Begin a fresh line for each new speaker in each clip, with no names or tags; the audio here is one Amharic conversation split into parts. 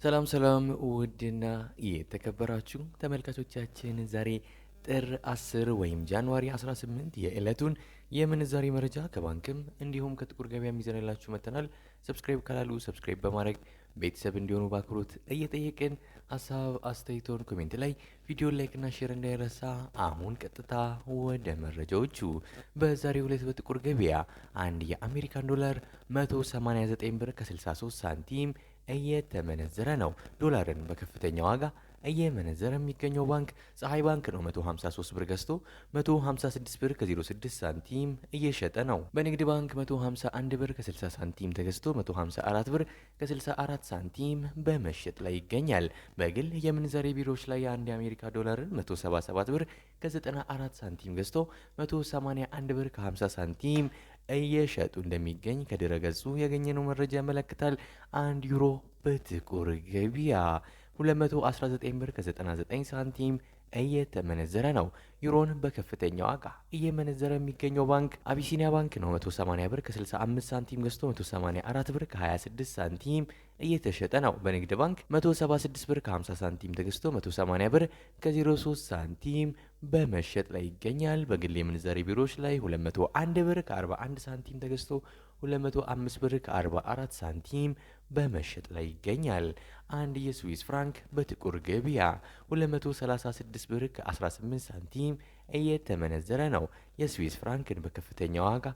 ሰላም ውድና የተከበራችሁ ተመልካቾቻችን ዛሬ ጥር 10 ወይም ጃንዋሪ 18 የዕለቱን የምንዛሬ መረጃ ከባንክም እንዲሁም ከጥቁር ገበያ ይዘንላችሁ መጥተናል። ሰብስክራይብ ካላሉ ሰብስክራይብ በማድረግ ቤተሰብ እንዲሆኑ በአክብሮት እየጠየቅን ሀሳብ አስተያየቶን ኮሜንት ላይ ቪዲዮ ላይክና ሼር እንዳይረሳ። አሁን ቀጥታ ወደ መረጃዎቹ። በዛሬው ዕለት በጥቁር ገበያ አንድ የአሜሪካን ዶላር 189 ብር ከ63 ሳንቲም እየተመነዘረ ነው። ዶላርን በከፍተኛ ዋጋ እየመነዘረ የሚገኘው ባንክ ፀሐይ ባንክ ነው። 153 ብር ገዝቶ 156 ብር ከ06 ሳንቲም እየሸጠ ነው። በንግድ ባንክ 151 ብር ከ60 ሳንቲም ተገዝቶ 154 ብር ከ64 ሳንቲም በመሸጥ ላይ ይገኛል። በግል የምንዛሬ ቢሮዎች ላይ የአንድ የአሜሪካ ዶላርን 177 ብር ከ94 ሳንቲም ገዝቶ 181 ብር ከ50 ሳንቲም እየሸጡ እንደሚገኝ ከድረገጹ ያገኘነው መረጃ ያመለክታል። አንድ ዩሮ በጥቁር ገበያ 219 ብር ከ99 ሳንቲም እየተመነዘረ ነው። ዩሮን በከፍተኛ ዋጋ እየመነዘረ የሚገኘው ባንክ አቢሲኒያ ባንክ ነው። 180 ብር ከ65 ሳንቲም ገዝቶ 184 ብር ከ26 ሳንቲም እየተሸጠ ነው። በንግድ ባንክ 176 ብር ከ50 ሳንቲም ተገዝቶ 180 ብር ከ03 ሳንቲም በመሸጥ ላይ ይገኛል። በግል የምንዛሬ ቢሮዎች ላይ 201 ብር ከ41 ሳንቲም ተገዝቶ 205 ብር ከ44 ሳንቲም በመሸጥ ላይ ይገኛል። አንድ የስዊስ ፍራንክ በጥቁር ገበያ 236 ብር ከ18 ሳንቲም እየተመነዘረ ነው። የስዊስ ፍራንክን በከፍተኛ ዋጋ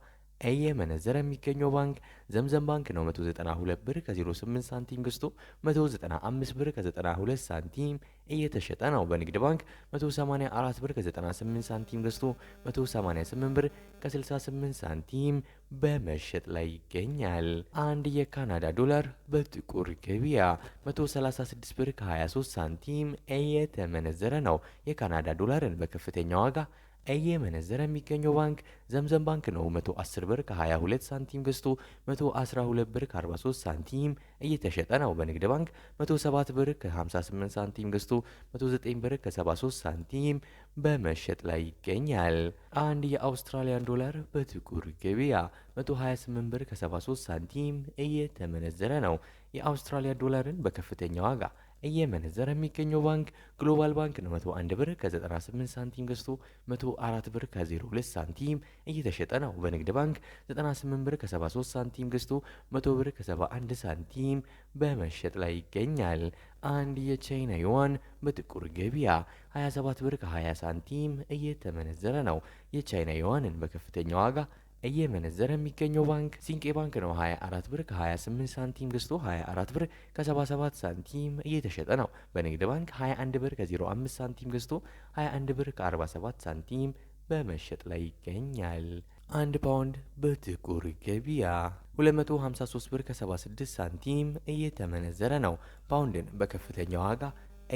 እየመነዘረ የሚገኘው ባንክ ዘምዘም ባንክ ነው። 192 ብር ከ08 ሳንቲም ገዝቶ 195 ብር ከ92 ሳንቲም እየተሸጠ ነው። በንግድ ባንክ 184 ብር ከ98 ሳንቲም ገዝቶ 188 ብር ከ68 ሳንቲም በመሸጥ ላይ ይገኛል። አንድ የካናዳ ዶላር በጥቁር ገበያ 136 ብር ከ23 ሳንቲም እየተመነዘረ ነው። የካናዳ ዶላርን በከፍተኛ ዋጋ እየመነዘረ የሚገኘው ባንክ ዘምዘም ባንክ ነው። 110 ብር ከ22 ሳንቲም ገዝቶ 112 ብር ከ43 ሳንቲም እየተሸጠ ነው። በንግድ ባንክ 107 ብር ከ58 ሳንቲም ገዝቶ 109 ብር ከ73 ሳንቲም በመሸጥ ላይ ይገኛል። አንድ የአውስትራሊያን ዶላር በጥቁር ገበያ 128 ብር ከ73 ሳንቲም እየተመነዘረ ነው። የአውስትራሊያ ዶላርን በከፍተኛ ዋጋ እየመነዘረ የሚገኘው ባንክ ግሎባል ባንክ ነው። 101 ብር ከ98 ሳንቲም ገዝቶ 104 ብር ከ02 ሳንቲም እየተሸጠ ነው። በንግድ ባንክ 98 ብር ከ73 ሳንቲም ገዝቶ 100 ብር ከ71 ሳንቲም በመሸጥ ላይ ይገኛል። አንድ የቻይና ዩዋን በጥቁር ገበያ 27 ብር ከ20 ሳንቲም እየተመነዘረ ነው። የቻይና ዩዋንን በከፍተኛ ዋጋ እየመነዘረ የሚገኘው ባንክ ሲንቄ ባንክ ነው። 24 ብር ከ28 ሳንቲም ገዝቶ 24 ብር ከ77 ሳንቲም እየተሸጠ ነው። በንግድ ባንክ 21 ብር ከ05 ሳንቲም ገዝቶ 21 ብር ከ47 ሳንቲም በመሸጥ ላይ ይገኛል። አንድ ፓውንድ በጥቁር ገበያ 253 ብር ከ76 ሳንቲም እየተመነዘረ ነው። ፓውንድን በከፍተኛ ዋጋ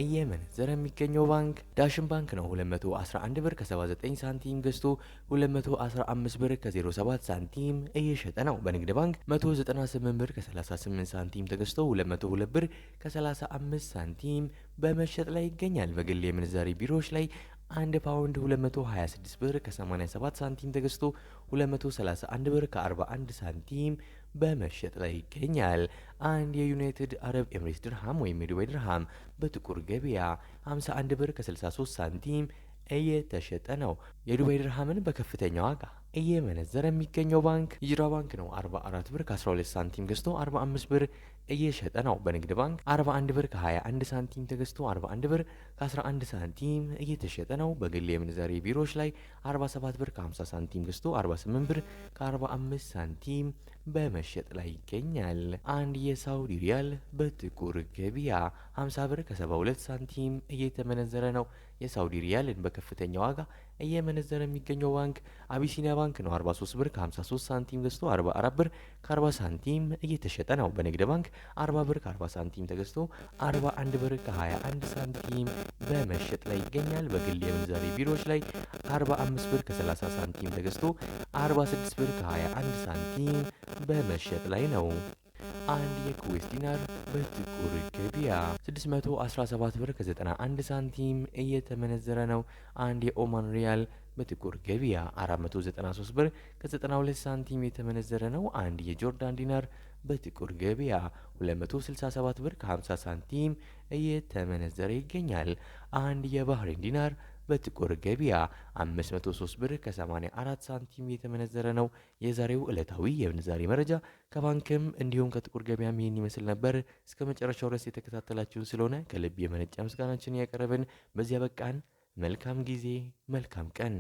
እየመነዘረ የሚገኘው ባንክ ዳሽን ባንክ ነው። 211 ብር ከ79 ሳንቲም ገዝቶ 215 ብር ከ07 ሳንቲም እየሸጠ ነው። በንግድ ባንክ 198 ብር ከ38 ሳንቲም ተገዝቶ 202 ብር ከ35 ሳንቲም በመሸጥ ላይ ይገኛል። በግል የምንዛሬ ቢሮዎች ላይ አንድ ፓውንድ 226 ብር ከ87 ሳንቲም ተገዝቶ 231 ብር ከ41 ሳንቲም በመሸጥ ላይ ይገኛል። አንድ የዩናይትድ አረብ ኤምሬትስ ድርሃም ወይም የዱባይ ድርሃም በጥቁር ገበያ 51 ብር ከ63 ሳንቲም እየተሸጠ ነው። የዱባይ ድርሃምን በከፍተኛ ዋጋ እየመነዘረ የሚገኘው ባንክ ሂጅራ ባንክ ነው። 44 ብር ከ12 ሳንቲም ገዝቶ 45 ብር እየሸጠ ነው። በንግድ ባንክ 41 ብር ከ21 ሳንቲም ተገዝቶ 41 ብር ከ11 ሳንቲም እየተሸጠ ነው። በግል የምንዛሬ ቢሮዎች ላይ 47 ብር ከ50 ሳንቲም ገዝቶ 48 ብር ከ45 ሳንቲም በመሸጥ ላይ ይገኛል። አንድ የሳውዲ ሪያል በጥቁር ገበያ 50 ብር ከ72 ሳንቲም እየተመነዘረ ነው። የሳውዲ ሪያልን በከፍተኛ ዋጋ እየመነዘረ የሚገኘው ባንክ አቢሲኒያ ባንክ ነው። 43 ብር ከ53 ሳንቲም ገዝቶ 44 ብር ከ40 ሳንቲም እየተሸጠ ነው። በንግድ ባንክ 40 ብር ከ40 ሳንቲም ተገዝቶ 41 ብር ከ21 ሳንቲም በመሸጥ ላይ ይገኛል። በግል የምንዛሬ ቢሮዎች ላይ 45 ብር ከ30 ሳንቲም ተገዝቶ 46 ብር ከ21 ሳንቲም በመሸጥ ላይ ነው። አንድ የኩዌስ ዲናር በጥቁር ገበያ 617 ብር ከ91 ሳንቲም እየተመነዘረ ነው። አንድ የኦማን ሪያል በጥቁር ገበያ 493 ብር ከ92 ሳንቲም የተመነዘረ ነው። አንድ የጆርዳን ዲናር በጥቁር ገበያ 267 ብር ከ50 ሳንቲም እየተመነዘረ ይገኛል። አንድ የባህሬን ዲናር በጥቁር ገበያ 503 ብር ከ84 ሳንቲም የተመነዘረ ነው። የዛሬው ዕለታዊ የምንዛሬ መረጃ ከባንክም እንዲሁም ከጥቁር ገበያም ይህን ይመስል ነበር። እስከ መጨረሻው ድረስ የተከታተላችሁን ስለሆነ ከልብ የመነጨ ምስጋናችን ያቀረብን በዚያ በቃን። መልካም ጊዜ፣ መልካም ቀን